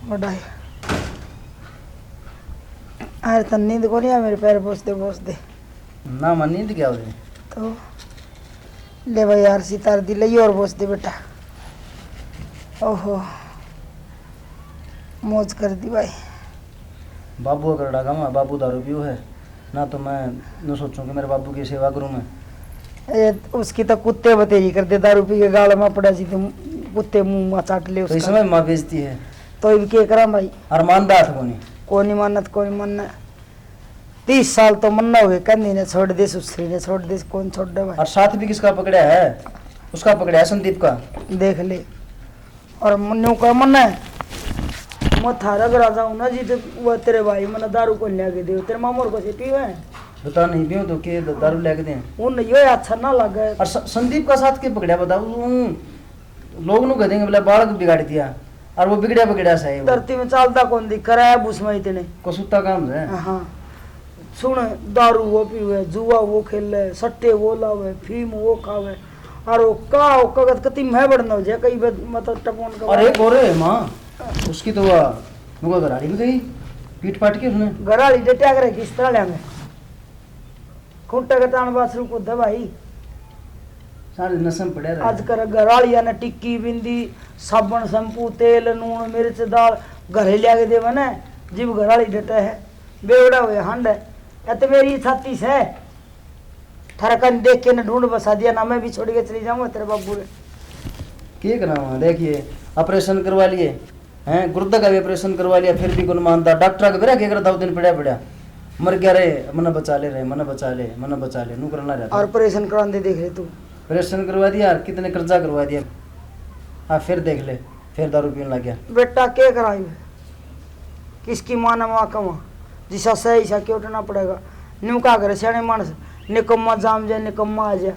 बड़ा है। अरे तो नींद को नहीं आ मेरे पैर पोछते ना मन नींद क्या होती तो ले भाई यार सितार दी लई और पोछ दे बेटा। ओहो मौज कर दी भाई। बाबू का करड़ा काम बाबू दारू पियो है ना, तो मैं न सोचूं कि मेरे बाबू की सेवा करूं मैं। ये उसकी तो कुत्ते बतेरी कर दे, दारू पी के गाल में पड़ा सी तो कुत्ते मुंह में चाट ले तो इस उसका। समय माँ बेचती है तो अब क्या करा भाई। और मानदार था कोनी। कोनी मानत कोनी मानना। 30 साल तो मन्ना हुए कंदी ने छोड़ दे, सुश्री ने छोड़ दे, कौन छोड़ दे भाई। और साथ भी किसका पकड़ा है? उसका पकड़ा है संदीप का। देख ले और मन्नू का मन्ना है मैं थारा घर जाऊँ ना जी तो वो तेरे भाई मैंने दारू को ले दे तेरे मामोर को से पीवे बता नहीं पियो तो के दारू लेके दें उन यो अच्छा ना लगे। और संदीप का साथ के पकड़ा बताओ लोग नु कह देंगे बोले बालक बिगाड़ दिया और वो बिगड़ा सा है। धरती में चालता कौन दिख रहा है बुसमा इतने को सुत्ता काम है। हाँ सुन दारू वो पीवे, जुआ वो खेले, सट्टे वो लावे, फीम वो खावे और वो का कगत कति मैं बढ़ना हो जाए कई मतलब टपोन का। और एक और है माँ उसकी तो मुझे घराड़ी भी गई पीट पाट के उसने घराड़ी डटिया करे किस तरह लेंगे खूंटा कटान बाथरूम को दे भाई सारे नशम पड़े रहे। आज कर घराड़िया ने टिक्की बिंदी साबुन शैम्पू तेल नून मिर्च दाल घरे लिया के देवे ना जीव घराड़ी डटे है बेवड़ा हुए हंड है। या तो मेरी छाती से थारा कन देख के ने ढूंढ बसा दिया ना, मैं भी छोड़ के चली जाऊंगा तेरे बाबू ने। क्या करावा देखिए ऑपरेशन करवा लिए हैं, गुर्दा का भी ऑपरेशन करवा लिया फिर भी कौन मानता। डॉक्टर के बेरा क्या करता दिन पड़ा मर गया रे मन बचा ले नू करना रहता। और ऑपरेशन करवा दे देख ले तू। ऑपरेशन करवा दिया कितने कर्जा करवा दिया। हाँ फिर देख ले फिर दारू पीने लग गया। बेटा क्या कराई किसकी माँ ने माँ कमा जिसा सही सा क्यों उठना पड़ेगा। न्यू का करे सियाने मानस निकम्मा जाम जाए निकम्मा आ जाए।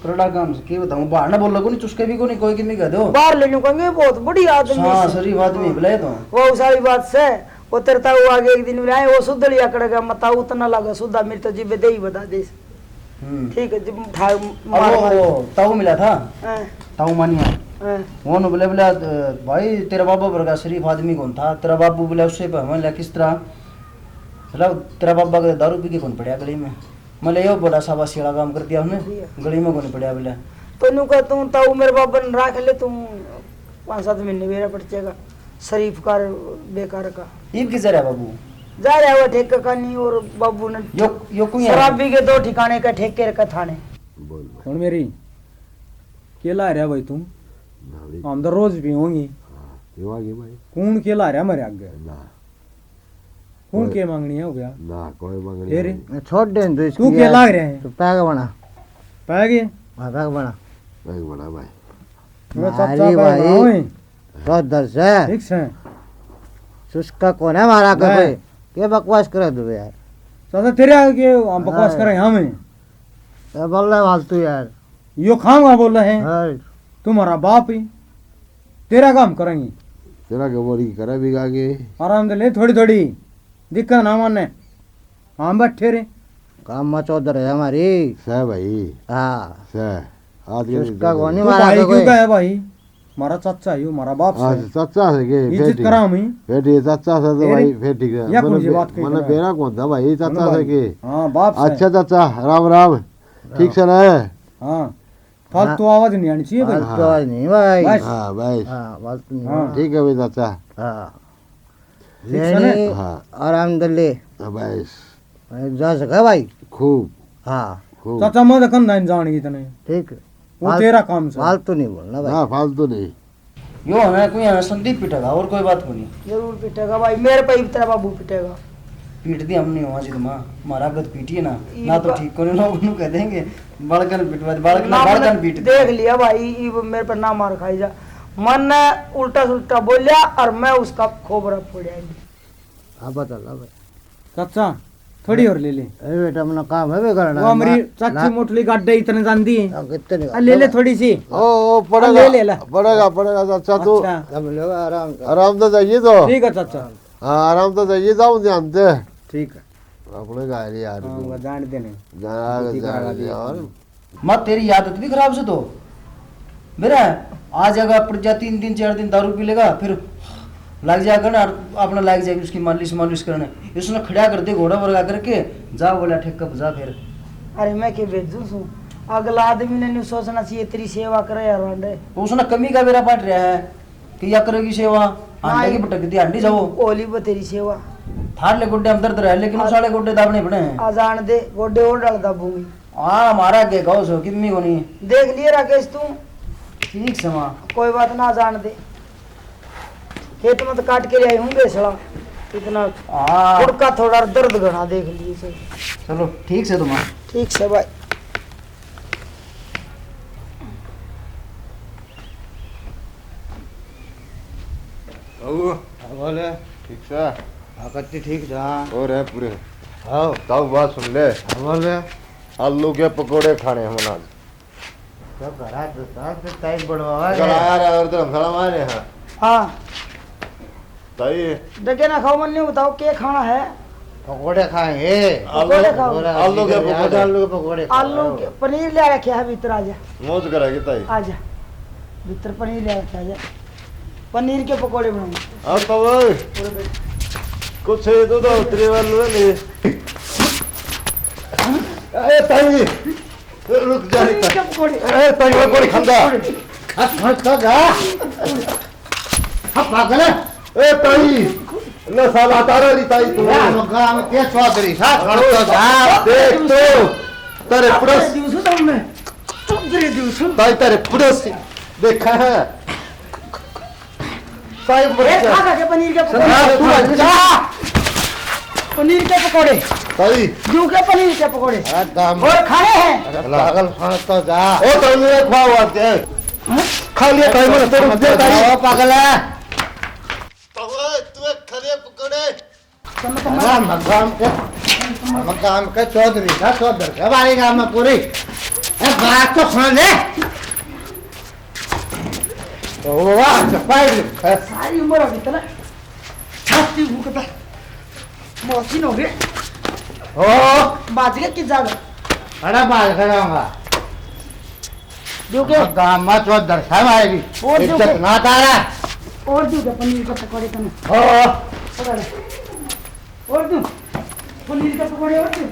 करड़ा काम से क्या बताऊं बाहर ना बोल लगो नहीं चुस्के भी को नहीं कोई किमी कह दो बाहर ले लूं कहेंगे बहुत बड़ी आदमी। हाँ शरीफ आदमी बुलाए तो वो सारी बात से वो तेरता हुआ आगे एक दिन बुलाए वो शुद्ध लिया करेगा मता उतना लगा शुद्धा मेरी तो जीबे दे ही बता दे। ठीक है जब ताऊ मिला था हैं, ताऊ मानिया हैं। वो न बोले भाई तेरा बाबा वर्गा शरीफ आदमी कौन था तेरा बाबू बोले उससे मैं किस तरह मतलब तेरा बाबा का दारू पी के कौन पड़ा गली में मतलब यो बड़ा शाबाशी काम कर दिया हमने गली में कौन पड़ा बोले तो नु कह तू ताऊ मेरे बाबा ने राख ले तू 5-7 महीने मेरा पड़ जाएगा शरीफ कार बेकार का। ईब किस रहा बाबू जा रहा हुआ ठेका का नहीं और बाबू ने यो कोई शराबी के 2 ठिकाने का ठेके रखा थाने। कौन मेरी केला रहा भाई तुम हम तो रोज भी होंगी भाई कौन केला रहा मेरे आगे ना कौन के मांगनी है हो गया ना कोई मांगनी फिर नहीं। छोड़ दे तो इसकी तू क्या लाग रहा है तो पैग बना पैगे पैग बना भाई बड़ा भाई मैं मारी चाचा भाई। भाई तो दर्श है ठीक से सुस्का कौन है मारा कर मैं। भाई क्या बकवास कर दो यार चाचा तेरे आगे हम बकवास कर रहे हैं हमें क्या बोल रहा है फालतू यार। यो खाऊंगा बोल रहे हैं हाँ, तुम्हारा बाप ही तेरा काम करेंगे तेरा गबोरी करा बिगा के आराम से ले थोड़ी थोड़ी दिक्कत ना मानने हम बैठे रे काम मचौधर है हमारी। सह भाई हाँ सह आज के सुस्का कौन नहीं तू मारा भाई कर क्यों कोई। का है भाई हमारा चाचा ही हो हमारा बाप आज से चाचा से के इज्जत करा हमें फेटी चाचा से तो फेरी? भाई फेटी का या कौन सी बात कही मैंने करा? बेरा कौन था भाई चाचा से के हाँ बाप से अच्छा चाचा राम राम ठीक से रहे। हाँ फालतू आवाज नहीं आनी चाहिए भाई फालतू आवाज नहीं भाई। बस। हाँ भाई हाँ फालतू नहीं। हाँ। ठीक है भाई चाचा हाँ ठीक से लेनी हाँ आराम दले हाँ भाई जा सका भाई। खूब हाँ खूब चाचा मैं देखन नहीं जानी इतने ठीक वो तेरा काम से फालतू नहीं बोलना भाई। हाँ फालतू नहीं यो है कोई है संदीप पिटेगा और कोई बात को नहीं। जरूर पीटेगा भाई मेरे पे ही तेरा बाबू पीटेगा। पीट दी हमने वहाँ जी माँ हमारा गद पीटिए ना तो ठीक को लोग नु कह देंगे बालकन पिटवा बालकन पीट देख लिया भाई ये मेरे पर ना मार खाई जा मन ने उल्टा सुल्टा बोलिया और मैं उसका खोबरा फोड़ा। हाँ बता ला भाई। चाचा थोड़ी और ले ले अरे बेटा अपना काम है भी करना। वो हमारी चाची मोटली गाड्डे इतने जानती है हाँ, कितने का? ले ले थोड़ी सी ओ ले ले ला। पड़ेगा चाचा तू अच्छा हम लोग आराम कर। आराम तो जाइए तो ठीक है चाचा हाँ आराम तो जाइए जाओ ध्यान से ठीक है अपने गाय यार हाँ वो जान देने यार मत तेरी आदत भी खराब से तो मेरा आ जाएगा प्रजा 3 दिन 4 दिन दारू पी लेगा, फिर लग जाएगा ना अपना लग जाएगी उसकी मालिश मालिश करने। इसने खड़ा कर दे घोड़ा वर्गा करके, जा बोला ठेका जा फिर। अरे मैं के भेजू सू, अगला आदमी ने नहीं सोचना चाहिए तेरी सेवा करे यार अंडे। तो उसने कमी का बेरा पाट रहा है कि या करेगी सेवा, अंडे की पटक दी अंडी जाओ। ओली वो तेरी सेवा थार ले गोड्डे हम दर्द रहे, लेकिन उस वाले गोड्डे दाबने पड़े हैं। आजान दे गोडे और डाल दाबूंगी। हाँ हमारा के गाँव सो किम्मी को नहीं। देख लिए राकेश तू, ठीक समा कोई बात ना, जान दे। खेत में तो काट के ले आई हूँ बेसड़ा, इतना हाँ गुड़ का थोड़ा दर्द घना देख लिए से। चलो ठीक से तुम्हारा। ठीक से भाई। बोले ठीक से कच्ची ठीक था। और है पूरे। हाँ ताऊ बात सुन ले, बोले आलू के पकोड़े खाने हम आज। सब घरा तो सब टाइम बढ़वा कल आया रे और धर्मशाला में आए हैं। हाँ ताई डके ना खाओ, मन नहीं बताओ क्या खाना है। पकोड़े खाएंगे। पकोड़े खाओ। आलू के पकोड़े। आलू के पकोड़े खाओ। आलू के पनीर ले रखे है भीतर, आजा मौज करेगी ताई। आजा भीतर पनीर ले रखे, आजा पनीर के पकोड़े बनाऊंगा। हाँ ताऊ कुछ दो तो उतरे वाले ले। ए ताई रुक जा। पनीर के पकोड़े। ए ताई पकोड़े खांदा। हट तो जा। हम पागल है। ए ताई न साला तारा ली ताई तू। या मकाम के चौधरी साहब हट तो जा। देख तो तेरे पड़ोस दिवसों तो हमने चौधरी दिवसों ताई तेरे पड़ोस देखा है ताई ए खा के पनीर के पकोड़े। हाँ, तू जा पनीर के पकोड़े, ताई जू के पनीर के पकोड़े एकदम और खाए हैं। पागल हट तो जा। ओ ताई मेरे खवा हुआ है खा लिया ताई मैंने तेरे दे ताई। ओ पागल है। तू खरे पकोड़े अरे मकाम के चौधरी का चौधरी हमारे गाँव में पूरी बात तो सुन ले। वाह सारी उम्र अभी तक छाती भूखता मौसी हो गए। ओ बाज गए किस जगह अरे बात कराऊंगा जो के गाँव में चौधरी साहब आएगी और जो इज्जत ना तारा। और जो के पनीर के पकोड़े तने ओ पकड़ और जो पनीर के पकोड़े और जो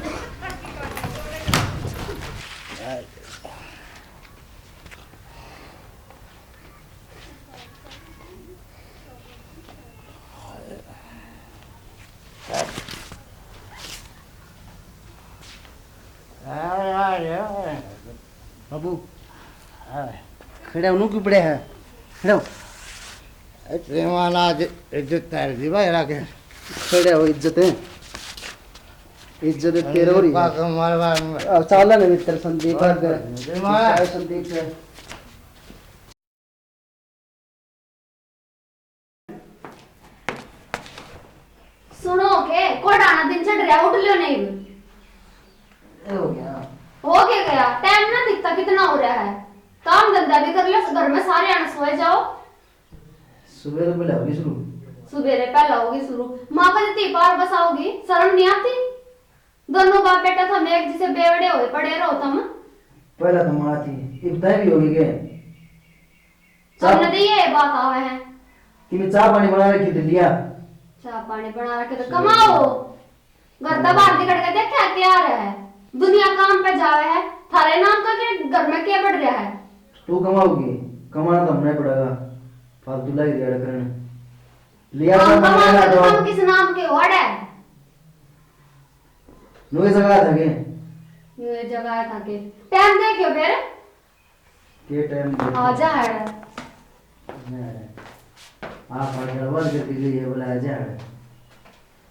बाबू खड़े होने क्यों पड़े हैं? खड़े हो। प्रेमाना इज्जत तार दी भाई राके खड़े हो, इज्जत है, इज्जत है तेरे हो रही है। अब चाला ना मित्र संदीप संदीप से सुनो के कोडाना दिन चढ़ रहा उठ लियो नहीं हो गया। हो गया टाइम ना दिखता कितना हो रहा है। काम धंधा भी कर लो, घर में सारे आने सोए जाओ। सुबह तो पहले होगी शुरू। सुबेरे पहला होगी शुरू, माँ का जितनी बार बसाओगी, शर्म नहीं आती? दोनों बाप बेटा था मैं एक जिसे बेवड़े हुए पड़े रहो तुम। पहला तो माँ थी, इब्ताई भी होगी के तुमने तो ये बात आवे है। कि मैं चाय पानी बना रखी थी लिया। चाय पानी बना रखे तो कमाओ, घर दबार दिखड़ के देखा क्या रहा है, दुनिया काम पे जावे है, थारे नाम का के घर में क्या बढ़ रहा है? तू कमाओगी, कमाना तो हमने पड़ेगा, फालतू लाई रिया करने लिया तो काम मैंने कमा तो तुम किस नाम के वार्ड है? नोए सगा था के ये जगह था के टाइम देखियो फिर के टाइम आ जा है। आप गड़बड़ कर दी ये बोला आजा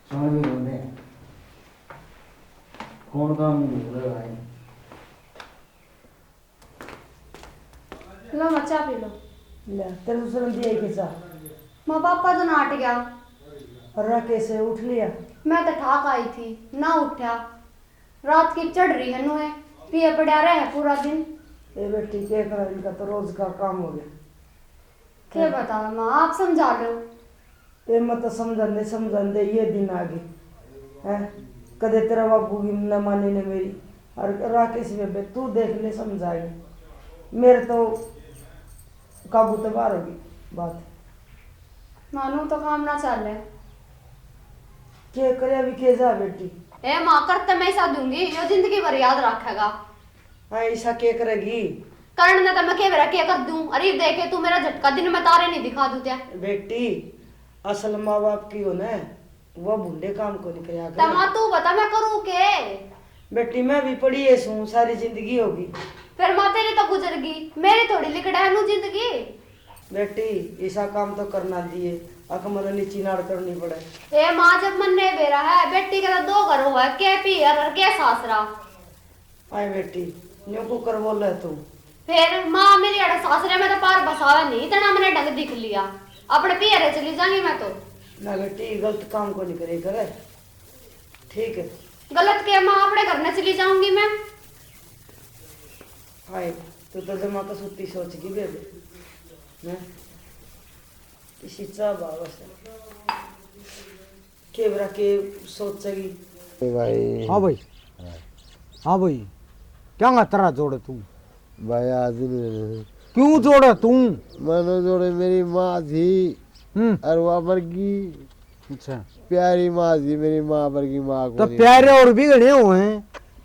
समझ में बोलते हैं कौन काम हो रहा है। लो मचा पी लो। ले तेरे दूसरे में दिया कैसा माँ पापा तो नाट गया, रह कैसे उठ लिया। मैं तो ठाक आई थी ना उठा, रात की चढ़ रही है नुए पिए पड़ा रहे पूरा दिन। ये बेटी क्या कर, इनका तो रोज का काम हो गया। क्या बताओ माँ, आप समझा लो। ये मत समझन दे ये दिन आ गए हैं। कदे तेरा बाबू की न माने ने मेरी, और राकेश बेबे तू देख ले समझाएगी। मेरे तो काबू तो बाहर होगी बात। मानू तो काम ना चले। के करे अभी के जा बेटी। ए माँ करते मैं ऐसा दूंगी जो जिंदगी भर याद रखेगा। हाँ ऐसा के करेगी करने तो मैं के बेरा क्या कर दूं। अरे देखे तू मेरा झटका दिन में तारे नहीं दिखा दूं त्या। बेटी असल माँ बाप की हो ना वो भूडे काम को नहीं कराया तमा करे। तू बता मैं करूँ के। बेटी मैं भी पढ़ी है सू सारी जिंदगी होगी। फिर माँ तेरी तो गुजर गई मेरी थोड़ी लिखड़ा है नू जिंदगी। बेटी ऐसा काम तो करना दिए अकमर नीची नाड़ करनी पड़े। ए माँ जब मन ने बेरा है बेटी का तो 2 घर हुआ है के पियर और के सासरा। आए बेटी न्यू को कर बोल रहे तू। फिर माँ मेरी अड़े सासरे में तो पार बसावे नहीं इतना मैंने ढंग दिख लिया। अपने पियरे चली जाऊंगी मैं तो। ना बेटी गलत काम को नहीं करे करे ठीक है। गलत के माँ अपने घर में चली जाऊंगी मैं। आए तो जमा तो सुती सोच की बेबे हैं किसी चा बाबा से के बरा के सोचेगी। भाई हाँ भाई, हाँ भाई, क्या गा तेरा जोड़े तू? भाई आज नहीं क्यों जोड़े तू? मनो जोड़े मेरी माँ थी और वो मर गई। अच्छा, प्यारी माँ थी मेरी माँ वर्गी माँ तो को प्यारे और भी गणे हुए हैं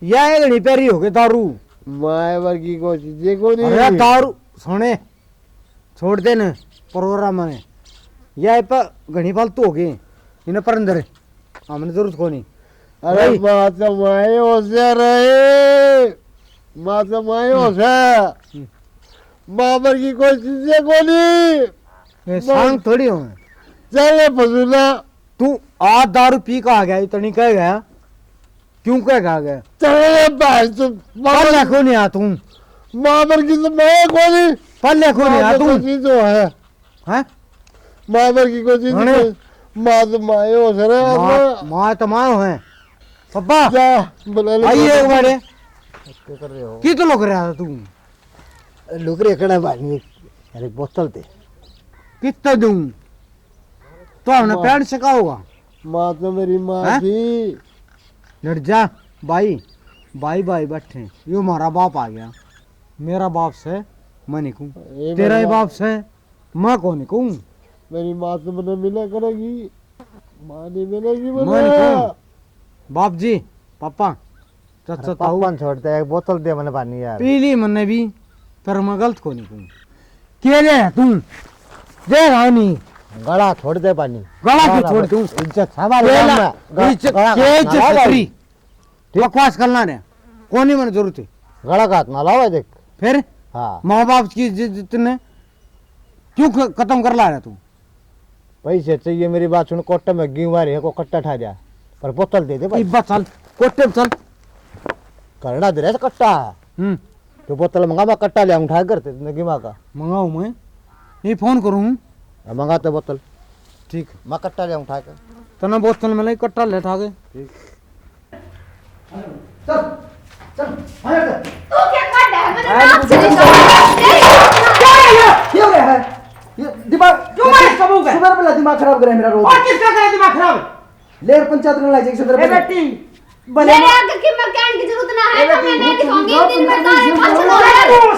या ये गणी प्यारी हो गए दारू? माँ वर्गी को देखो नहीं। अरे दारू सोने छोड़ दे न प्रोग्राम में या पर घनी फालतू हो गए इन्हें पर अंदर हमने जरूरत को नहीं। अरे भाई। माँ तो माए होसे रहे माँ तो माए होसे माँ वर्गी कोई चीजें को नहीं। ये सांग थोड़ी हो चले फसूला तू आज दारू पी का आ गया इतनी कह गया क्यों कह आ गया? चले भाई तो पल्ले को नहीं आ तू माँ वर्गी तो मैं को नहीं। पल्ले को नहीं आ तू चीज तो है हैं? माँ वर्गी को चीज अरे। माँ तो माए होसे रहे। माँ तो माँ है पप्पा जा बुला ले। आइए एक बार क्या कर रहे हो? की तो लोग रहा था तू लुक रे कड़ा बानी अरे बोतल दे कितना दूं तो हमने पैंट से का होगा? माँ तो मेरी माँ हैं? थी। लड़ जा भाई भाई भाई बैठे यो हमारा बाप आ गया मेरा बाप से मैं नहीं कहूँ तेरा ही बाप से मैं कौन नहीं कहूँ। मेरी माँ तो मैंने मिला करेगी माँ नहीं मिलेगी मैं मुझे। नहीं कहूँ बाप जी पापा चाचा ताऊ पापा छोड़ते एक बोतल दे मैंने पानी यार। पी ली मैंने भी पर मैं गलत को नहीं कहूँ। के ले तू दे रहा नहीं गला छोड़ दे पानी। गला क्यों छोड़ दूं? इज्जत हमारे के गांव ला- में इज्जत गला के इज्जत ना लाओ छतरी बकवास करना रे कौन ही मैंने जरूरत है गला का हाथ ना लाओ देख। फिर हाँ माँ बाप की इज्जत ने क्यों खत्म कर ला रहा तू? पैसे चाहिए मेरी बात सुन कोट्टे में गेहूं आ रही है को कट्टा ठा दिया पर बोतल दे दे भाई। इब्बा चल कोटे चल करना दे रहा कट्टा तो बोतल मंगा मैं कट्टा ले उठा कर जिंदगी माँ का मंगाऊ मैं ये फोन करूँ मंगाते बोतल ठीक मैं कट्टा ले उठा कर। तना बोतल में लाई कट्टा ले ठा गए चल चल आया कर तू क्या कर रहा है मेरे नाक से क्यों रहा है ये दिमाग क्यों मारे कब हो गए सुबह पहला दिमाग खराब करे मेरा रोज। और किसका करे दिमाग खराब? लेर पंचायत में लाई जाके सुबह बेटी मेरे आगे की मैं कहने की जरूरत ना है तो मैं नहीं दिखाऊंगी एक दिन में तारे पांच लो है।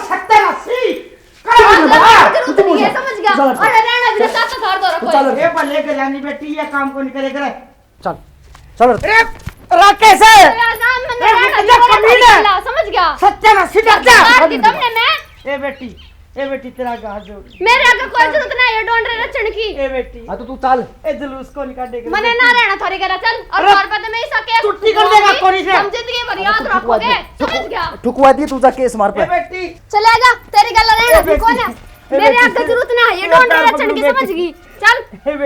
70-80 जरूरत नहीं है समझ गया। और रहना भी साथ साथ दो रखो। चल ये पर लेकर जानी बेटी ये काम को नहीं करे करे चल चल राकेश है नाम मैंने रहना भी समझ गया। 70-80 मार दी तुमने मैं ए बेटी तेरा हाथ जोड़ मेरे आगे कोई जरूरत नहीं है डोंट रचन की। ए बेटी हाँ तो तू चल ए जुलूस को नहीं काटे मने ना रहना थोड़ी करा चल और और पता मैं ऐसा केस छुट्टी कर देगा कोनी से। हम जिंदगी भर याद रखोगे समझ गया। ठुकवा दी तू जा केस मार ए पे। बेटी चले जा तेरी गल रहना भी कौन है मेरे आगे जरूरत ना है ये डोंट रचन की समझ गई चल।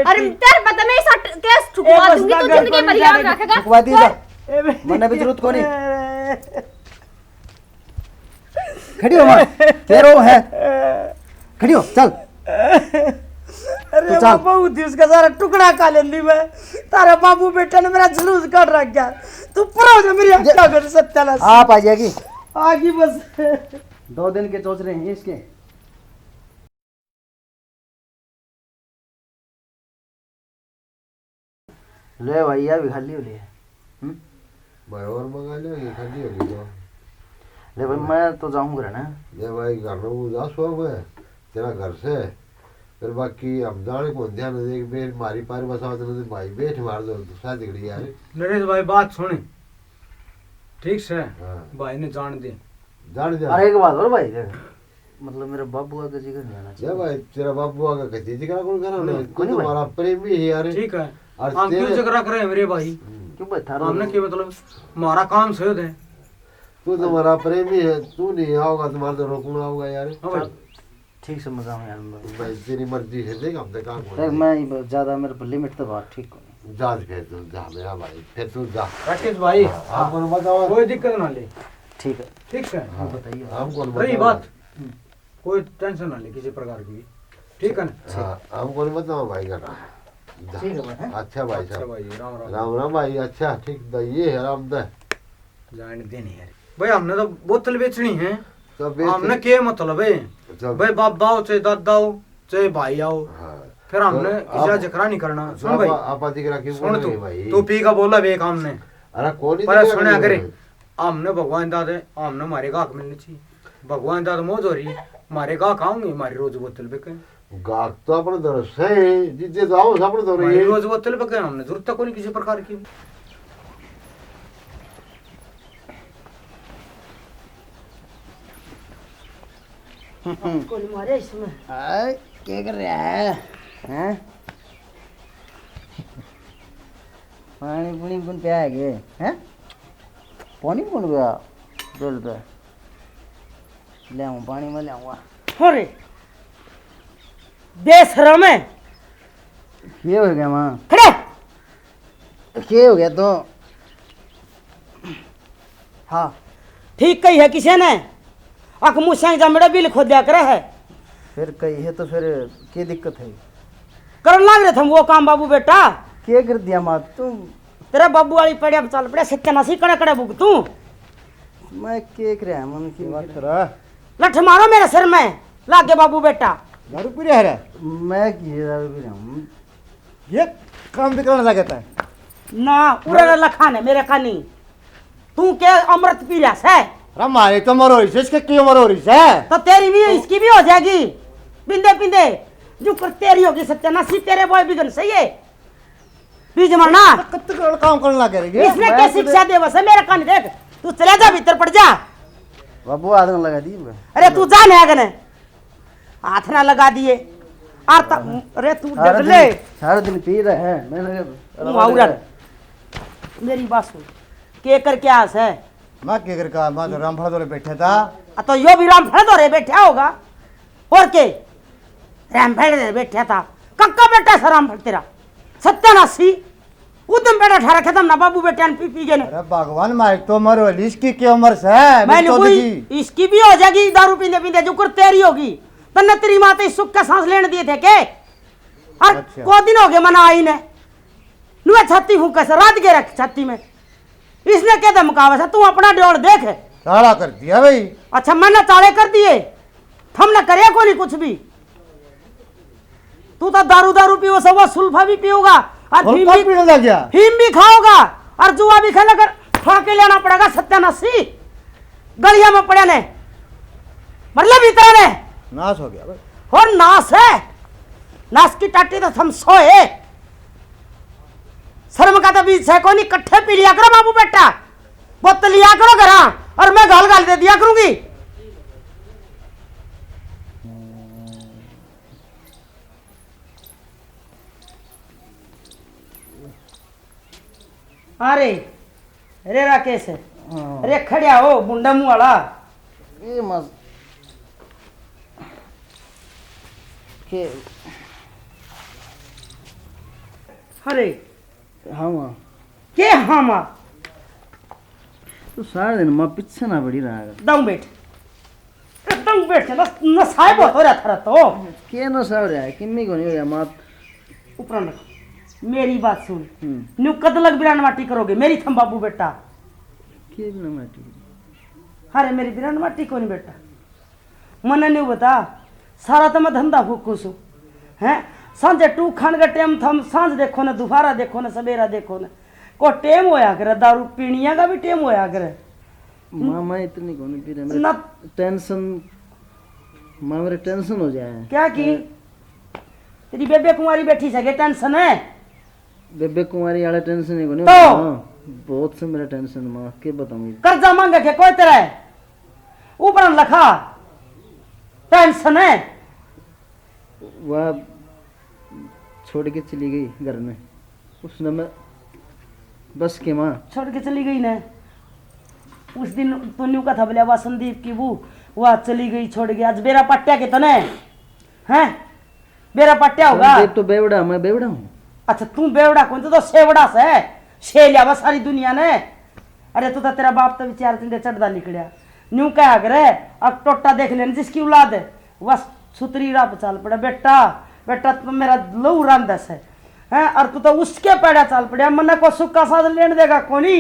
अरे तेरे पता मैं ऐसा केस ठुकवा दूंगी तू जिंदगी भर याद रखेगा। ठुकवा दी जा ए बेटी मने भी जरूरत को नहीं। खड़ी हो मां तेरो है खड़ी हो चल। अरे चल। बाबू थी उसका सारा टुकड़ा खा लेंदी मैं तारा बाबू बेटा ने मेरा जुलूस काट रख गया तू पूरा हो जा मेरी क्या कर सकता ना आप आ जाएगी आगे बस 2 दिन के सोच रहे हैं इसके। ले भैया भी खाली हो लिए भाई और मंगा लो ये खाली होगी तो। ले भाई मैं तो जाऊंगा ना। ये भाई घर में उदास हुआ मैं तेरा घर से फिर बाकी हम जाने को ध्यान देख बेर मारी पारी बसाओ तो भाई बैठ मार दो शादी करी यार। नरेश भाई बात सुने ठीक से हाँ। भाई ने जान दे जान दे। अरे एक बात और भाई देख, मतलब मेरे बाबू का जिक्र नहीं आना जा चाहिए भाई तेरा बाबू आगे कथी जिक्र कौन करना नहीं, कोई नहीं तुम्हारा प्रेमी है यार। ठीक है और हम क्यों तेरे- जिक्र कर रहे हैं मेरे भाई क्यों भाई थारा हमने क्या मतलब हमारा काम सही है तू तुम्हारा प्रेमी है, तू नहीं आओगा तुम्हारा तो रोकना होगा यार। हाँ भाई ठीक से मजा में यार भाई तेरी मर्जी है देख हम तो काम देख मैं ज्यादा मेरे पर लिमिट तो बात ठीक हो जा फिर तू जा मेरा भाई फिर तू जा। राकेश भाई हमको बताओ कोई दिक्कत ना ले ठीक है ठीक है बताइए हमको रही बात कोई टेंशन ना ले किसी प्रकार की भी ठीक है ना हाँ हमको नहीं बताओ भाई का जा। ठीक है भाई अच्छा भाई अच्छा साहब भाई राम राम राम राम भाई। अच्छा ठीक तो ये है राम दे जाने देनी है भाई हमने तो बोतल बेचनी है तो हमने क्या मतलब है भाई बाप आओ चाहे दादा आओ चाहे भाई आओ हाँ फिर हमने तो किसी आप- जिक्र नहीं करना सुन भाई आपा दिख रहा क्यों सुन बोल तू रहे भाई। तू पी का बोला बेक हमने अरे कौन पर सुने करे हमने भगवान दादे हमने मारे गाहक मिलने चाहिए भगवान दादा मौज हो रही है मारे गाहक आऊंगे हमारी रोज बोतल बेके गाक तो अपने दर से जितने तो आओ अपने दर हमारी ये रोज बोतल बेके हमने जरूरत तो कोई किसी प्रकार की कोई मारे इसमें हाय क्या कर रहा है हैं पानी पुनी कौन पे आएगे हैं पानी कौन गया जल पे ले आऊँ पानी में ले आऊँगा अरे बेशरम है क्या हो गया माँ खड़े क्या हो गया तो हाँ ठीक कही है किसी ने अख मुँह जा मेरा बिल खोदा करे है फिर कही है तो फिर क्या दिक्कत है कर लाग रहे थे हम वो काम बाबू बेटा क्या कर दिया माँ तुम तेरा बाबू वाली पड़े चल पड़े सत्यानाशी कड़े कड़े बुक तू मैं क्या कर रहा मन की लठ मारो मेरे सिर में लागे बाबू बेटा दारू पी रहा है मैं की दारू पी रहा हूँ ये काम भी करने लगता है ना पूरा लखा ने मेरे कानी तू क्या अमृत पी रहा है अरे हमारी तो उम्र हो रही है इसके की उम्र हो रही है तो तेरी भी इसकी भी हो जाएगी बिंदे बिंदे जो कर तेरी होगी सत्यानाशी तेरे बॉय बिगन सही है बीज मरना कब तक काम करने लगे रही इसने क्या शिक्षा दे बस है मेरे कान देख तू चले जा भीतर पड़ जा बाबू आदमी लगा दी अरे तू जा नहीं आगने हाथ ना लगा दिए अरे तू डगले सारा दिन पी रहे हैं मैं लगा तू औरत मेरी बात सुन के कर क्या आस है मैं क्या कर मैं तो रामफल दौरे बैठा था तो यो भी रामफल दौरे बैठा होगा और के रामफल दौरे बैठा था कक्का बेटा सा रामफल तेरा सत्यानाशी उदम बेटा ठहरा खत्म ना बाबू बेटा ने पी पी गए अरे भगवान मारी तो उम्र हो रही इसकी क्या उम्र से है मैंने तो कोई देखी। इसकी भी हो जाएगी दारू पीते पीते जो कर तेरी होगी तन्ने तेरी माता इस सुख का सांस लेने दिए थे के और अच्छा। को दिन हो गए मना आई ने नुए छाती हूं कैसे रात के रख छाती में इसने क्या धमकावा था तू अपना डोल देख ताड़ा कर दिया भाई अच्छा मैंने ताड़े कर दिए हमने करे को नहीं कुछ भी तू तो दारू दारू पियो सब सुल्फा भी पियोगा और और फीम कब भी पीने लग गया फीम भी खाओगा और जुआ भी खेला कर खा के लेना पड़ेगा सत्यानाशी गलिया में पड़े ने मतलब भीतर ने नाश हो गया भाई और नाश है नाश की टाटी तो हम सोए शर्म का तो बीच है कोई इकट्ठे पी लिया करो बाबू बेटा बोतल लिया करो घर और मैं गाल गाल दे दिया करूंगी अरे अरे राकेश अरे खड़िया हो बुंडा मुंह वाला ये मस के अरे हाँ माँ के हाँ माँ तो सारा दिन माँ पीछे ना पड़ी रहा है दम बैठ दम बैठ न साहेब हो रहा था तो के न साव रहा है किम्मी को नहीं हो गया माँ ऊपर रख मेरी बात सुन न्यू कद लग बिरान माटी करोगे मेरी थम बाबू बेटा के भी ना माटी अरे मेरी बिरान माटी को नहीं बेटा मन नहीं बता सारा तो मैं धंधा फूकूस हूँ हैं सांझे टू खान का टाइम थम सांझ देखो ना दोपहरा देखो ना सवेरा देखो ना को टेम होया करे दारू पीनिया का भी टेम होया करे माँ मैं इतनी को नहीं पी रहा ना टेंशन माँ मेरे टेंशन हो जाए। क्या की तेरी बेबे कुंवारी बैठी सके टेंशन है बेबे कुमारी वाला टेंशन नहीं कोनी तो? बहुत से मेरा टेंशन माँ के बताऊंगी। कर्जा मांग के कोई तरह है ऊपर लखा टेंशन है। वह छोड़ के चली गई घर में, उसने मैं बस के माँ छोड़ के चली गई ना। उस दिन तो न्यू का था बोले वह संदीप की वो वह चली गई छोड़ के। आज बेरा पट्टिया के तने हैं बेरा पट्टिया होगा। संदीप तो बेवड़ा, मैं बेवड़ा हूँ। अच्छा तू बेवड़ा कौन तो सेवड़ा से शेलिया बस सारी दुनिया ने। अरे तू तो तेरा बाप तो विचार चिंदे चढ़दा निकलिया न्यू क्या करे अब टोटा देख लेने जिसकी औलाद है बस सुतरी राह पे चल पड़ा। बेटा बेटा तो मेरा लहू रांदस है हैं और तू तो उसके पेड़ा चल पड़ा मन को सुक्का साथ लेने देगा कोनी।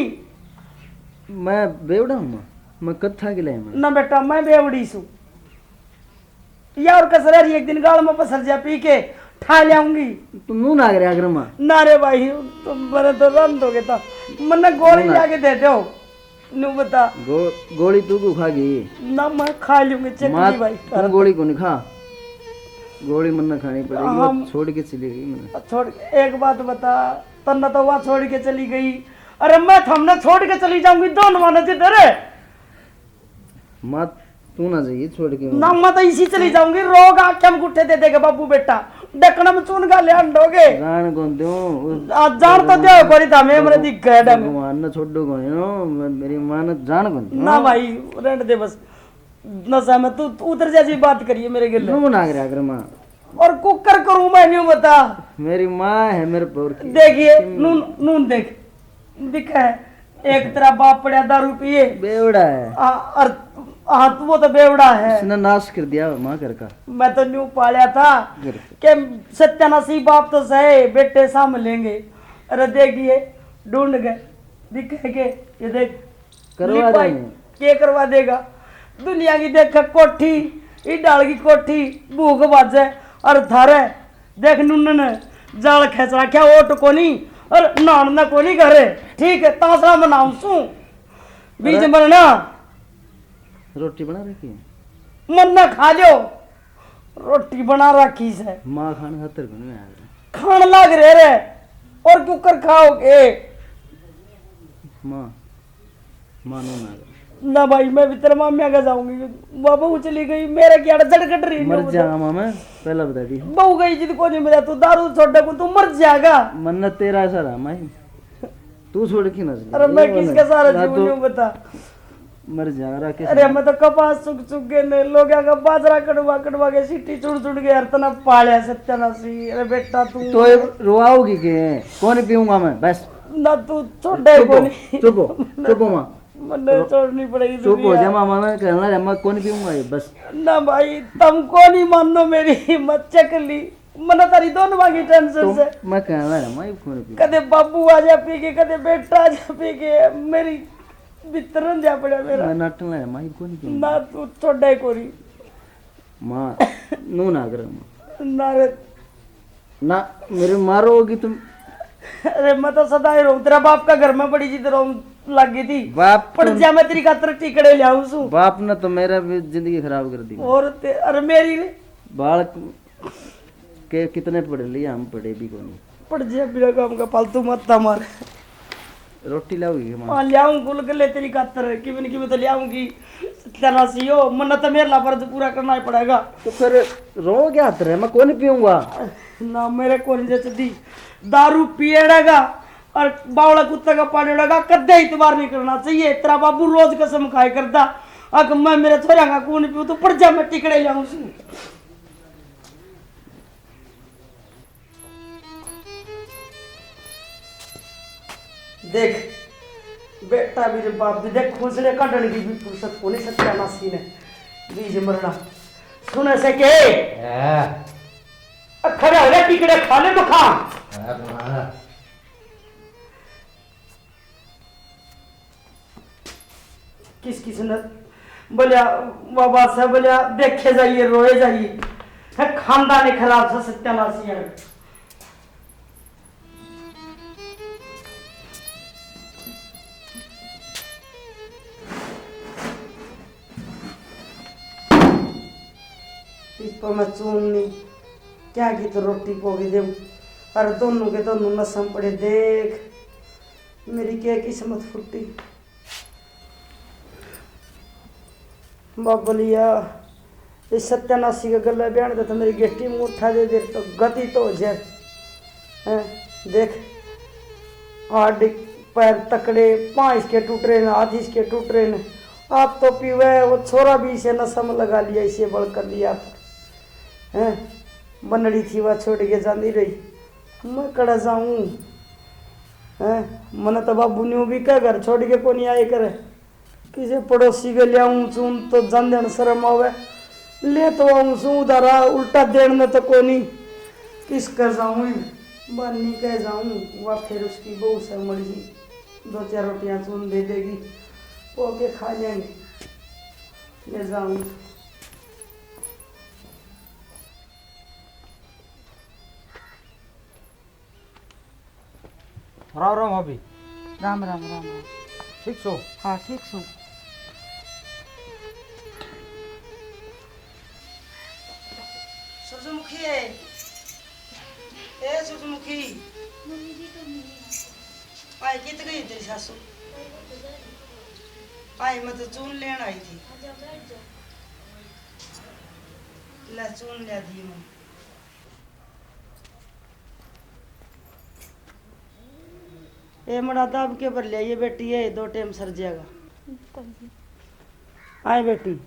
मैं बेवड़ा हूँ माँ, मैं कत्था के लिए ना बेटा मैं बेवड़ी सू यार कसर एक दिन गाल में पसर जा पी के ठा लाऊंगी। तुम नू ना करे अगर माँ ना रे भाई तुम मेरे तो रन दोगे तो मन गोली जाके दे दो नू बता। गोली तू को खागी ना मैं खा लूंगी माँ, चटनी भाई तुम गोली को नहीं खा, गोली मन खानी पड़ेगी। हम- वो छोड़ के चली गई मैंने। छोड़ के एक बात बता तन्ना तो वहाँ छोड़ के चली गई। अरे मैं थमने छोड़ के चली जाऊंगी दोनों मानो जिधर माँ तू ना जाइए छोड़ के। ना मैं तो इसी चली जाऊंगी रोग आके हम गुट्ठे दे देगा बाबू बेटा डकना में चून का ले अंडोगे जान कौन दूं आज जान तो दे कोरी था मैं मेरे दिख गया डंग भगवान ने छोड़ दो कौन नो मेरी माँ ने जान कौन दूं। ना भाई रेंट दे बस नशा में तू उधर जैसी बात करिए मेरे गिले नू ना करे अगर माँ, और कुकर करूं मैं नहीं बता। मेरी माँ है मेरे पौर की। देखिए नून नून देख दिखा है एक तेरा बाप पड़ा दारू पिए बेवड़ा है, और हाँ तू वो तो बेवड़ा है। उसने नाश कर दिया माँ घर का। मैं तो न्यू पालिया था घर कि सत्यानाशी बाप तो सहे बेटे सामने लेंगे। अरे देखिए ढूंढ गए दिखे के ये देख करवा लिपाई देंगे। के करवा देगा दुनिया की देख कोठी ई डाल की कोठी भूख बाजे और थारे देख नुन्न ने जाल खेच रखा ओट कोनी और नान ना कोनी घरे ठीक है तासरा बनाऊं सू बीज मरना रोटी बना रखी है मन ना खा लो रोटी बना रखी से माँ खाने खातर को नहीं आया। खान लग रहे रे और क्यों कर खाओगे माँ मानो ना ना भाई मैं भी तेरे मामिया का जाऊंगी बाबू चली गई मेरे क्या जड़ कट रही मर जाएगा माँ, मैं पहला बता दी। बहू गई जिद को नहीं मिला तू दारू छोड़ दे तू मर जाएगा। मन्नत तेरा ऐसा रहा माई, तू छोड़ के ना अरे मैं किसके सारा जीवन यूं बता। मर जाएगा राकेश। अरे मैं तो कपास सुख सुख के ने लोग का बाजरा कड़वा कड़वा के सीटी चुड़ चुड़ के हर तना पालिया सत्यानाशी। अरे बेटा तू तो रोआओगी के कौन पीऊंगा मैं बस। ना तू छोड़ दे को नहीं चुप हो चुप हो माँ, मन्ने छोड़नी पड़ेगी चुप हो दुनिया। जा माँ, मैं कहना है मैं कौन पीऊंगा ये बस। ना भाई तुमको नहीं मानो मेरी हिम्मत चकली मन तारी दोनों मांगी टेंशन से। मैं कहना है मैं कौन पीऊंगा। कदे बाबू आ जा पी के कदे बेटा आ जा पी के मेरी बितरन जा पड़ा मेरा। मैं नाटन है मैं कौन पीऊंगा। ना तू छोड़े कोरी माँ नू ना कर माँ, ना रे ना मेरे मारोगी तुम। अरे मैं तो सदा ही रहूं तेरा बाप का घर में बड़ी जिद रहूं लग गई थी बाप पड़ जा मैं तेरी खातर टिकड़े ले आऊं सू बाप ने तो मेरा भी जिंदगी खराब कर दी। और अरे मेरी रे बाल के कितने पढ़े लिए हम पढ़े भी कौन। पड़ जा बिना काम का फालतू मत मार। रोटी लाओगी माँ। हाँ ले आऊं गुल के ले तेरी खातर कि मैं तो ले आऊंगी तनासी हो मन तो मेरा ला फर्ज पूरा करना ही पड़ेगा। तो फिर रो क्या हाथ रहे मैं कौन पीऊंगा। ना मेरे को जैसे दी दारू पिएगा और बावड़ा कुत्ते का पाड़ेगा कदे इतबार नहीं करना चाहिए। तेरा बाबू रोज कसम खाए करता अगर मैं मेरे छोरा का कौन पीऊं तो पड़ जा मैं टिकड़े लाऊं सू। देख बेटा भी रे बाप भी देख खुसले काटने की भी फुर्सत को नहीं सकता नासी ने बीज मरना सुने से के खड़ा हो गया टिकड़े खा ले तो खा। किस किस ने बोलिया बाबा से बोलिया देखे जाइए रोए जाइए खानदान खराब से सत्यानाशी है। पर मैं चूननी क्या की तो रोटी पोगी दे। अरे दोनों के दोनों नसम पड़े देख मेरी क्या किस्मत फुटी। बाबलिया इस सत्यानाशी का गला बयान था तो मेरी गेटी में उठा दे दे तो गति तो हो जाए। हैं, देख हाथ पैर तकड़े, पाँव इसके टूट रहे हैं, हाथ इसके टूट रहे हैं। आप तो पीवे वो छोरा भी इसे नशा में लगा लिया, इसे बड़ कर लिया हैं। बनड़ी थी वह छोड़ के जाती रही, मैं कड़ा जाऊँ हैं। मन तो बाबू ने भी क्या घर छोड़ के को नहीं आए करे, किसी पड़ोसी के ले आऊँ चून तो जान देन शर्म आवे, ले तो आऊँ सू उधारा उल्टा देन में तो को नहीं किस कर जाऊँ बनी कह जाऊँ। वह फिर उसकी बहू से मर्जी 2-4 रोटियाँ चून दे देगी, वो के खा लेंगे। ले जाऊँ राम राम भाभी। राम राम राम राम। ठीक छो? हाँ ठीक सो। सूरजमुखी है ए सूरजमुखी आई कित गई तेरी सासू? आई मैं तो चून लेन आई थी। ले चून ले दी मैं। ए मड़ा दाब के भर लिया, ये बेटी है 2 टाइम सर जाएगा। आए बेटी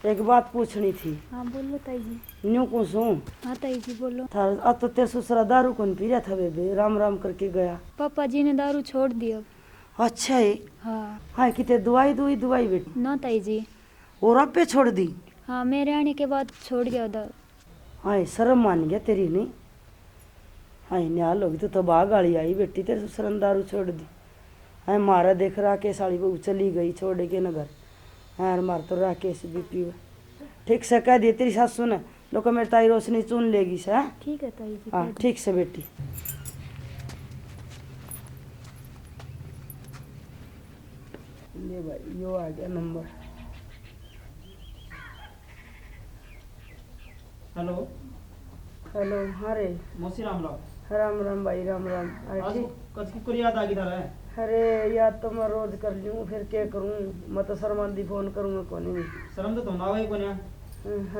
एक बात पूछनी थी। हाँ बोलो ताई जी। न्यू पूछूं? हाँ ताई जी बोलो। था अब तो ते ससुरा दारू कौन पी रहा था बेबे, राम राम करके गया। पापा जी ने दारू छोड़ दी अब। अच्छा है। हाँ। हाँ कितने दवाई बेटी? ना ताई जी। और अब पे छोड़ दी? हाँ मेरे आने के बाद छोड़ गया दारू। हाँ शर्म मान गया तेरी नहीं। हाँ न्याल होगी तो बाघ गाड़ी आई बेटी, तेरे ससुर ने दारू छोड़ दी। हाँ मारा देख राकेश साड़ी बहू चली गई छोड़ के न घर। हाँ मार तो राकेश भी पीवे। ठीक से कह दिए तेरी सासू ने, लोग मेरी ताई रोशनी चुन लेगी से। हाँ ठीक है ताई जी। हाँ ठीक से बेटी। ले भाई यो आ गया नंबर। Hello hello. हाँ रे मौसी राम राम। राम राम भाई राम राम। अरे आज ठीक। कस की कोई याद आ गई था रे? अरे याद तो मैं रोज कर लूँ, फिर क्या करूँ, मैं तो शर्मांदी फोन करूँगा कौन नहीं। शर्म तो तुम ना होई कोन्या।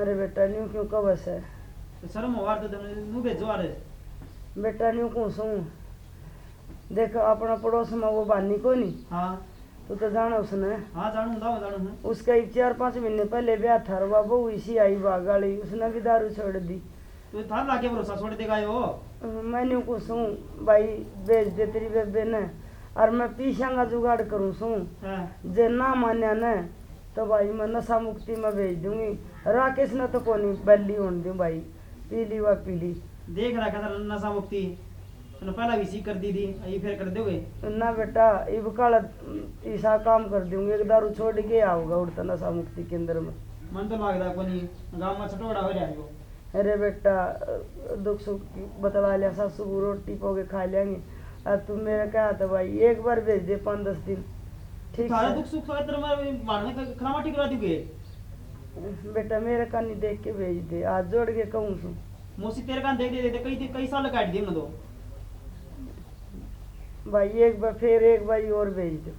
अरे बेटा न्यू क्यों कब है तो शर्म होवार तो तुम नु भेजो आ रे। बेटा न्यू कौन सू देख अपना पड़ोस में वो बानी को नहीं। हां तू तो जाना उसने। हां जानू उसका 4-5 महीने पहले ब्याह था, बाबू इसी आई बागाड़ी, उसने भी दारू छोड़ दी। तो थार लाके भरोसा छोड़ देगा यो। मैंने को सू भाई बेच दे तेरी बेबे ने, और मैं पीछा का जुगाड़ करूँ सू। हां जे ना मान्या न तो भाई मैं नशा मुक्ति में भेज दूंगी। राकेश ने तो कोनी बल्ली होने दूं भाई, पीली व पीली। देख रखा था नशा मुक्ति तूने पहला भी सी कर दी थी, ये फिर कर दोगे ना बेटा इब काला ऐसा काम कर दूंगी, एक दारू छोड़ के आऊंगा उड़ता नशा मुक्ति केंद्र में। मन तो लगदा कोनी गांव में छटोड़ा हो जाएगा। अरे बेटा दुख सुख बतला लिया, सासू रोटी पोगे खा लेंगे। अब तुम मेरा क्या था भाई, एक बार भेज दे 5-10 दिन। ठीक सारा है दुख सुख का तेरे मारने का खरामाटी करा दोगे। बेटा मेरे कानी देख के भेज दे, हाथ जोड़ के कहूँ सू। मौसी तेरे कान देख दे कई साल काट दिए ना तो भाई एक बार फिर एक बार और भेज दो।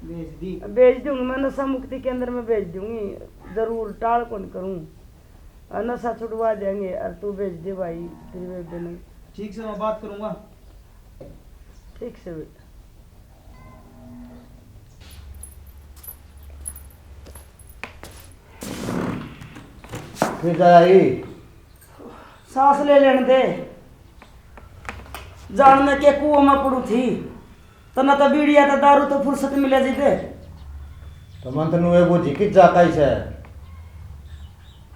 भेज दी। भेज दूंगी मैं, नशा मुक्ति केंद्र में भेज दूंगी जरूर, टाल कौन करूँ, नशा छुड़वा देंगे। और तू भेज दे भाई तेरी बेबे ने। ठीक से मैं बात करूंगा। ठीक से बेटा। फिर जाई सांस ले लेने दे, जान में के कुओं में पड़ू थी तो न तो बीड़िया तो दारू तो फुर्सत मिले जीते। तो मन तनु एगो झिकित जा कैसे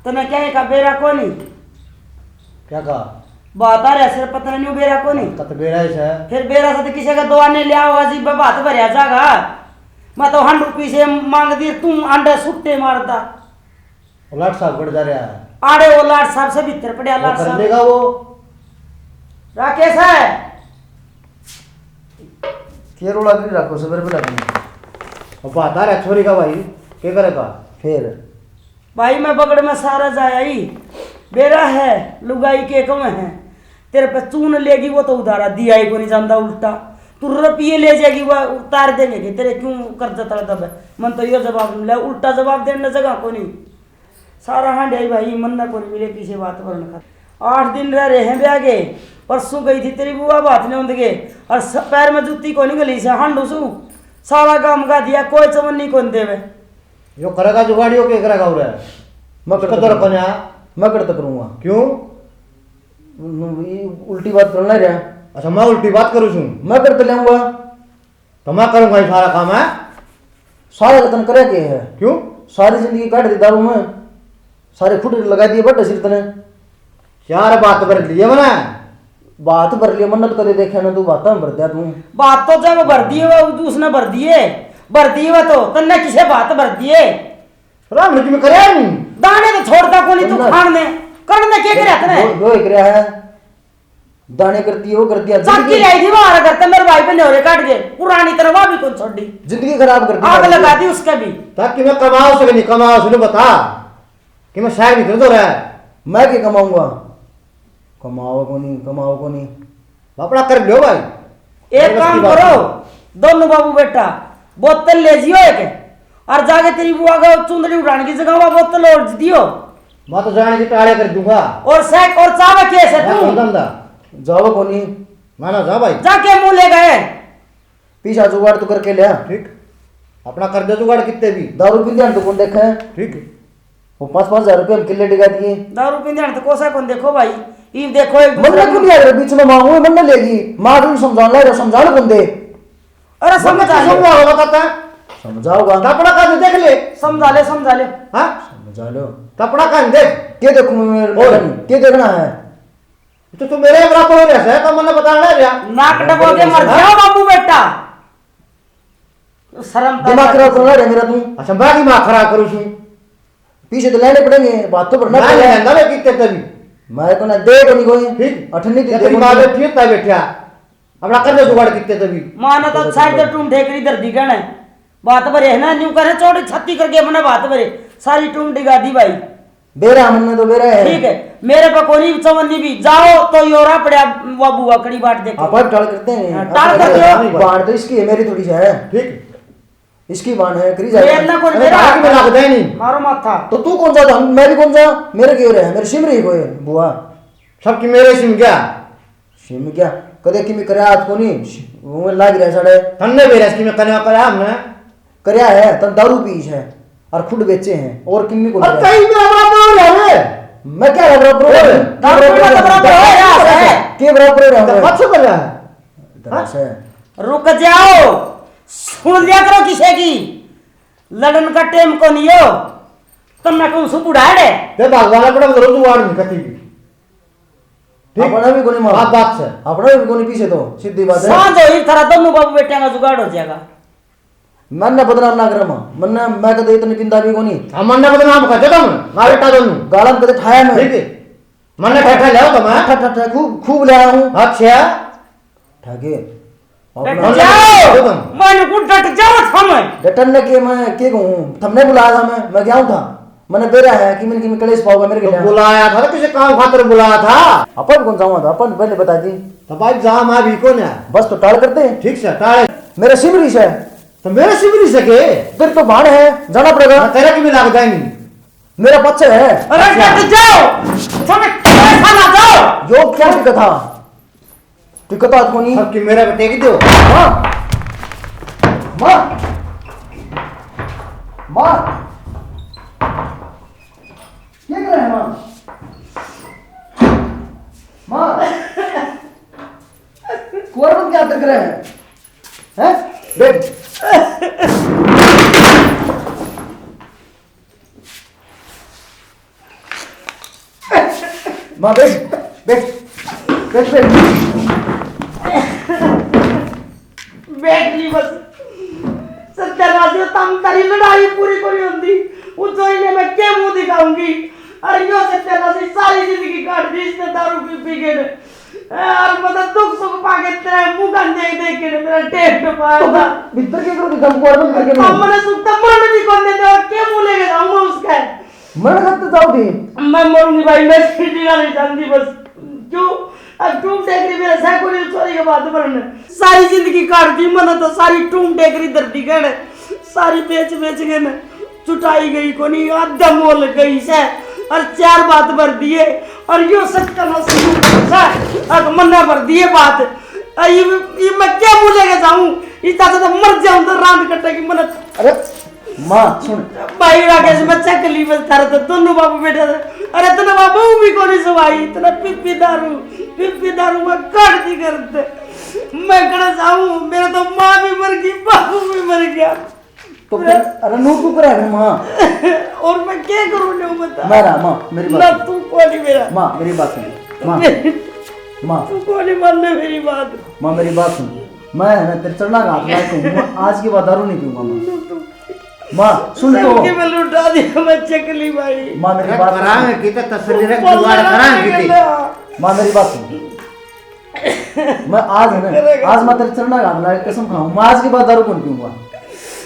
तो न क्या का बेरा को नहीं क्या का बात आ रहा सिर पता नहीं बेरा को नहीं। कत बेरा है फिर बेरा से तो किसी का दुआ नहीं लिया होगा जी बात भरिया जागा। मैं तो 100 रुपये से मांग दी, तुम अंडे सुट्टे मारता। उलट साहब बढ़ जा रहा है। आड़े वो लाट साहब से भीतर पड़े लाट कर साहब। देगा वो राकेश है केरोला गिर रखो सवेरे पे लगनी। और बात आ रहा है छोरी का भाई क्या करेगा फिर भाई मैं बगड़ में सारा जाया ही बेरा है लुगाई के कम है तेरे पे चून लेगी वो तो उधारा दिया ही को नहीं जानता उल्टा तू रुपये ले जाएगी वो उतार देंगे कि तेरे क्यों कर्जा तड़ा दब है मन तो ये जवाब मिला उल्टा जवाब देने जगह को नहीं सारा हांड है भाई मन ना को नहीं मिले पीछे बात वरना 8 दिन रह रहे हैं ब्याह के परसों गई थी तेरी बुआ बात नहीं होंगे और पैर में जूती को नहीं गली से हांडू सू सारा काम का दिया कोई चमन नहीं कौन देवे यो करेगा जुगाड़ियों के करेगा उरे मैं कदर करता कन्या मैं करता करूँगा क्यों उल्टी बात करना रहा अच्छा मैं उल्टी बात करूँ छू मैं करते लेऊंगा तो मैं करूँगा ये सारा काम है सारा रतन करे के है क्यों सारी जिंदगी काट दी दारू में सारे फुट लगा दिए बट सिर तने चार बात कर लिए मैंने बात भर लिया मन्नत करे देखे ना तू बात भर दिया तू बात तो जब भर दिए वो उसने भर दिए वो तो तन्ने किसे बात भर दिए राम में करे नहीं दाने तो छोड़ता को नहीं तू खान ने करने के करे तने वो एक रहा है दाने करती है वो करती है चाकी लाई थी बाहर करते मेरे भाई पे न्योरे काट के पुरानी तरह वहां भी कौन छोड़ दी जिंदगी खराब कर दी आग लगा दी उसका भी ताकि मैं कमाओ से नहीं कमाओ सुनो बता कि मैं शायद नहीं तो रहा है मैं क्या कमाऊंगा कमाओ को नहीं अपना कर लो भाई एक काम करो दोनों बाबू बेटा बोतल ले जियो एक और जाके तेरी बुआ का चुंदड़ी उठाने की जगह वहां बोतल और दियो मैं तो जाने की टाले कर दूंगा और सैक और चावल कैसे तू धंधा जाओ को नहीं माना जा भाई जाके मुंह ले गए पीछा जुगाड़ तो करके लिया ठीक अपना कर दे जुगाड़ कितने भी दारू पी ध्यान तो कौन देखा है ठीक वो 5-5 हजार रुपये हम किले डिगा दिए दारू पीने तो कोसा कौन देखो भाई ये देखो एक मन दूसरे क्यों को- नहीं आ रहा बीच में मांगू मन लेगी माँ तुम समझाने लगा समझाने कौन दे अरे समझा ले समझा होगा बताता समझाओगा अपना काम देख ले समझा ले हाँ समझा लो अपना काम देख क्या देखूं मैं और? क्या देखना है तो तू मेरे बराबर हो रहा है तो मैंने बताना है यार नाक डबो के मर जाओ बाबू बेटा शर्म दिमाग खराब करना है मेरा तू अच्छा मैं दिमाग खराब करूँ छू पीछे तो लेने पड़ेंगे बात तो करना मैं पड़ेगा लेंदा मैं कितने तभी मैं को ना दे को नहीं कोई ठीक अठन्नी या दे तेरी माँ बैठी है तब बैठा अपना कर दे जुगाड़ कितने तभी माना तो साइड तो टूम ठेकरी दर्दी गण बात भरे है ना न्यू करे चौड़ी छत्ती करके मना बात भरे सारी टूम डिगा दी भाई बेरा हमने तो बेरा है ठीक है मेरे पे कोई चवन्नी भी जाओ तो योरा पड़ा वो बुआ कड़ी बाट देखे आप टाल करते हैं हाँ, टाल करते हो। बाण तो इसकी है मेरी थोड़ी सी है ठीक इसकी बाण है करी मेरे जाए ना कोई अरे मेरा बाकी में लगता ही नहीं मारो माथा तो तू कौन सा था मैं भी कौन सा मेरे क्यों रहे मेरे सिमरी कोई बुआ सबकी मेरे सिम क्या सिम क्या कदे कि मैं करया हाथ को नहीं वो लाग रहा साड़े ठंडे बेरे इसकी मैं करने करा हमने करया है तब दारू पीस है और खुद बेचे हैं और किन्नी को और कहीं मेरा बराबर हो रहा है मैं क्या बराबर हो ओए, दारू पीना तो बराबर हो रहा है। के बराबर हो रहा तो हूं कब से कर रहा है दरअसल है रुक जाओ सुन लिया करो किसे की लड़न का टेम को नहीं हो तुम ना कौन सु बुढ़ा है ते भगवान अपना जरूर जुगाड़ नहीं कती ठीक अपना भी कोनी मार बात बात से अपना भी कोनी पीछे तो सीधी बात है सांझ हो ही तरह दोनों बाबू बेटे का जुगाड़ हो जाएगा मन ने बदनाम ना करम मन ने मैं कदे इतनी पिंदा भी कोनी हम मन ने बदनाम कर देता मैं ना बेटा दोनों गालन कदे ठाया मैं ठीक है मन ने ठठा ले तो मैं ठा ठा ठा खूब खूब ले आया हूं अच्छा ठाके डट अपना जाओ मन को डट जाओ थम डटन ने के मैं के कहूं तुमने बुलाया था मैं गया हूं था मैंने बेरा है कि मैंने कि कलेश पाऊंगा मेरे के तो लिए बुलाया था ना किसी काम खातिर बुलाया था अपन कौन जाऊंगा था अपन पहले बता दी तो भाई जा मैं भी कौन है बस तो टाल करते हैं ठीक से टाले मेरा सिमरी से तो मेरे से भी नहीं सके फिर तो बाण है जाना पड़ेगा मैं तेरा की भी लगता ही नहीं मेरा पक्ष है अरे डट जाओ थम कैसा ना जाओ योग क्या टिका था टिका था को नहीं सबकी मेरा बेटे की दो मां मां मां क्या कर रहे हैं मां मां कुआर में क्या कर रहे हैं हैं बैठ मां बैठ बैठ बैठ बैठ बैठ ली बस सत्यानाश तम तारी लड़ाई पूरी कोनी होंदी उस जोईने मैं के मुंह दिखाऊंगी अरे यो सत्यानाश सारी जिंदगी काट दी इसने दारू पी पी के ने और मतलब दुख सुख पाके तेरा मुंह का देख देख के मेरा टेस्ट पाया था भीतर के करो दम कुआर में करके हम मैंने सुखता मरने भी कौन देते और के मुंह लेके जाऊंगा उसका मर खत जाओगी मैं मरूंगी भाई, मैं जीना नहीं चाहती बस। क्यों अब टूम टेकरी मेरे सैको ने चोरी के बाद बनने सारी जिंदगी काट दी मना, तो सारी टूम टेकरी धरती गए सारी बेच बेच गए न, चुटाई गई को नहीं, आधा मोल गई से और 4 बात भर दिए और यो सत्ता अब मन्ना भर दिए बात। ये मैं क्या मुंह लेके जाऊं, इस तरह तो मर जाऊं तो रात कटेगी मन। अरे माँ सुन भाई राकेश बच्चा कली बस तारा तो दोनों बाबू बेटा था। अरे तना बाबू भी कोनी सवाई, तना पिप्पी दारू में काट दी करते। मैं कड़ा जाऊं, मेरा तो माँ भी मर गई, बाबू भी मर गया। तो फिर अरे नो तू करे माँ और मैं क्या करूं नो बता। मेरा माँ मेरी ना बात तू कोनी मेरा माँ मेरी बात सुन माँ माँ तू कोनी मानने मेरी बात। माँ मेरी बात सुन, मैं है ना तेरे चढ़ना का हाथ लायक हूँ, मैं आज के बाद दारू नहीं पीऊंगा माँ। माँ सुन तो सबके मैं लुटा दिया मैं चकली भाई। माँ मेरी बात करांगे सुन। किते तसल्ली रख जुगाड़ करांगे किते माँ मेरी बात सुन, मैं आज है ना आज मैं तेरे चढ़ना का हाथ लायक कसम खाऊं, मैं आज के बाद दारू कौन पीऊंगा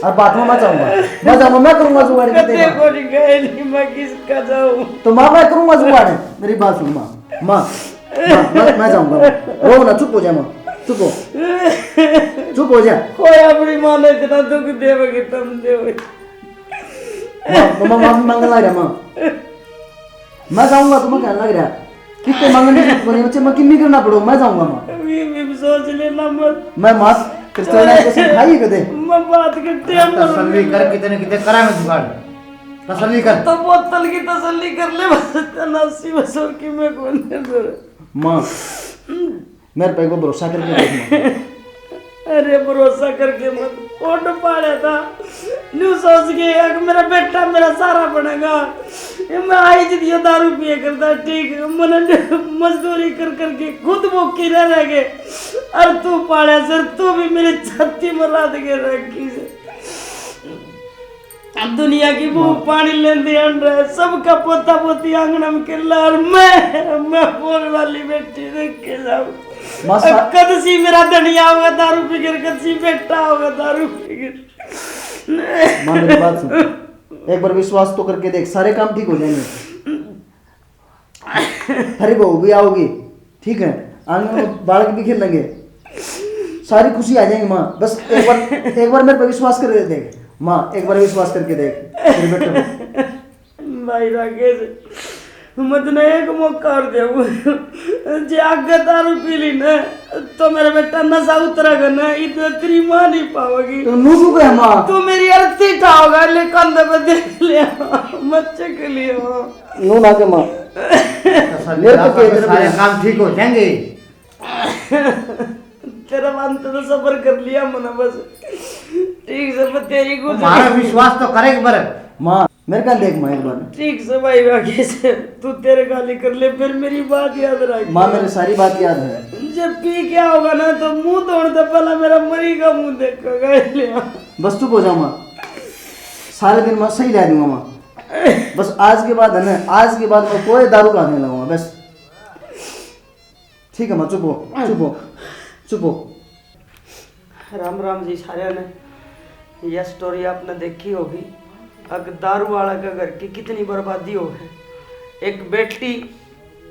और बात में मैं जाऊंगा मैं करूंगा जुगाड़ कते को नहीं गए नहीं, मैं किसका जाऊं। तो माँ मैं करूंगा जुगाड़। मेरी बात सुन माँ माँ मैं जाऊंगा, रो ना, चुप हो जा माँ, चुप हो जा। कोई अपनी माँ ने इतना दुख देवगे तुम देवे। माँ माफी मांगने लग रहा माँ, मैं जाऊंगा, तुम्हें कहने लग रहा कितने मांगने की जरूरत नहीं, बच्चे मैं किन्नी करना पड़ो, मैं जाऊंगा माँ। भी सोच लेना मत, मैं माँ चलना कसम खाई कदे मैं बात करते हैं तसल्ली कर किते न किते करांगे जुगाड़, तसल्ली कर। तो बोतल की तसल्ली कर ले बस, 80 की मैं कौन है माँ मेरे पे को भरोसा करके देख अरे भरोसा करके मत ओट पाड़ा था न्यू सोच के कि मेरा बेटा मेरा सारा बनेगा। ये मैं आई जिदियो दारू पिए करता ठीक है, मैंने मजदूरी कर करके खुद भूखी रह गए और तू पाड़ा सर, तू भी मेरी छाती में रात के रखी से। अब दुनिया की भूख पानी लेंदे अंडा सबका पोता पोती आंगन में खेला और मैं बोल वाली बेटी देख के जाऊं। कद सी मेरा धनिया होगा दारू पीकर, कद सी बेटा होगा दारू पीकर। माँ मेरी बात सुन, एक बार विश्वास तो करके देख, सारे काम ठीक हो जाएंगे। हरी बहू भी आओगी ठीक है, आंगन में बालक भी खेल लेंगे, सारी खुशी आ जाएंगी माँ। बस एक बार मेरे पे विश्वास करके देख माँ, एक बार विश्वास करके देख मेरे बेटे पे। भाई राकेश मत ने एक मौका और दे, जे आगे दारू पी ली ना तो मेरा बेटा नशा उतरेगा ना, इतना तेरी माँ नहीं पाओगी। तो नू को है माँ, तू मेरी अर्थी उठाओगा ले कंधे पे देख ले बच्चे के लिए नू ना के माँ मेरे को कह दे सारे काम ठीक हो जाएंगे। तेरा अंत तो सफर कर लिया मना बस ठीक से, मैं तेरी हमारा गुजर विश्वास तो करेगी बर माँ मेरे का देख माँ एक बार। ठीक से भाई राकेश तू तेरे गाली कर ले, फिर मेरी बात याद रख माँ मेरी सारी बात याद है। जब पी क्या होगा ना तो मुंह तोड़ दे, पहला मेरा मरी का मुंह देखा बस चुप हो जाओ माँ, सारे दिन मैं सही रह दूंगा माँ। बस आज के बाद है ना, आज के बाद मैं कोई दारू का नहीं लगाऊंगा बस, ठीक है माँ, चुप हो चुप हो चुप हो। राम राम जी सारे ने, यह स्टोरी आपने देखी होगी। अगर दारू वाला के घर की कितनी बर्बादी हो है, एक बेटी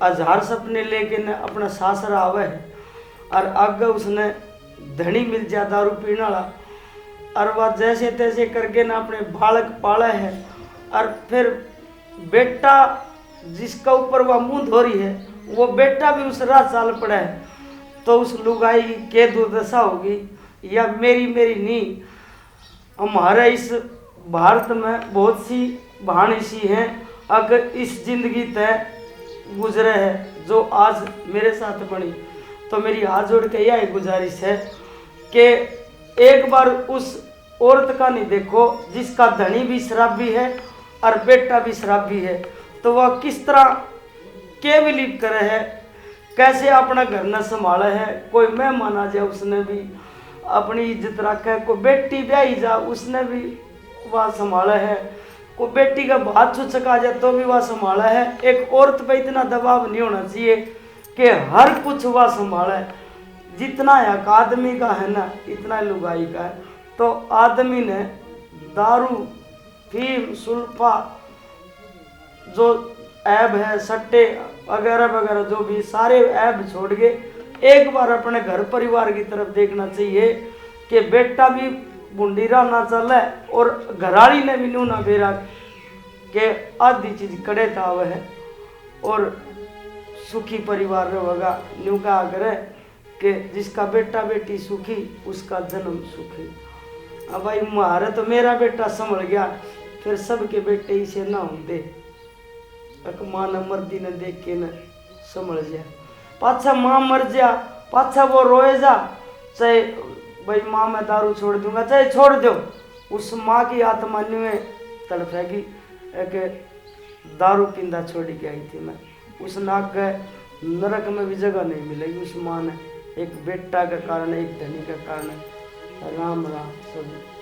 1000 सपने लेके न अपना सासर आवे है और आगे उसने धनी मिल जा दारू पीने वाला, और वह जैसे तैसे करके ना अपने बालक पाले है, और फिर बेटा जिसका ऊपर वह मुंह धो रही है वो बेटा भी उस रात चाल पड़ा है, तो उस लुगाई के दुर्दशा होगी या मेरी नहीं। हमारे इस भारत में बहुत सी बहन ऐसी हैं अगर इस जिंदगी तय गुजरे है जो आज मेरे साथ बनी, तो मेरी हाथ जोड़ के यह गुजारिश है कि एक बार उस औरत का नहीं देखो जिसका धनी भी शराबी है और बेटा भी शराबी है, तो वह किस तरह के बिलीव करे है, कैसे अपना घर न संभाले है। कोई मेहमान आ जाए उसने भी अपनी इज्जत रखे, कोई बेटी ब्याही जा उसने भी वह संभाला है, कोई बेटी का बात छुचका जाए तो भी वह संभाला है। एक औरत पे इतना दबाव नहीं होना चाहिए कि हर कुछ वह संभाला है। जितना एक आदमी का है ना इतना लुगाई का है। तो आदमी ने दारू, फीम, सुल्फा जो ऐब है, सट्टे वगैरह वगैरह जो भी सारे ऐब छोड़ के एक बार अपने घर परिवार की तरफ देखना चाहिए कि बेटा भी बुंडीरा ना चले और घराली ने भी नू ना बेरा के आधी चीज कड़े था वह है और सुखी परिवार रहेगा। न्यू कहा करे कि जिसका बेटा बेटी सुखी उसका जन्म सुखी। अब भाई मारे तो मेरा बेटा संभल गया, फिर सबके बेटे इसे ना होंगे। एक माँ ने मर्दी ने देख के न संभल जा, पाछा माँ मर जा, पाछा वो रोए जा, चाहे भाई माँ मैं दारू छोड़ दूंगा चाहे छोड़ दो, उस माँ की आत्मा में तड़पेगी एक दारू पींदा छोड़ के आई थी मैं, उस नाक के नरक में भी जगह नहीं मिलेगी उस माँ ने, एक बेटा के कारण, एक धनी के कारण। राम राम सब।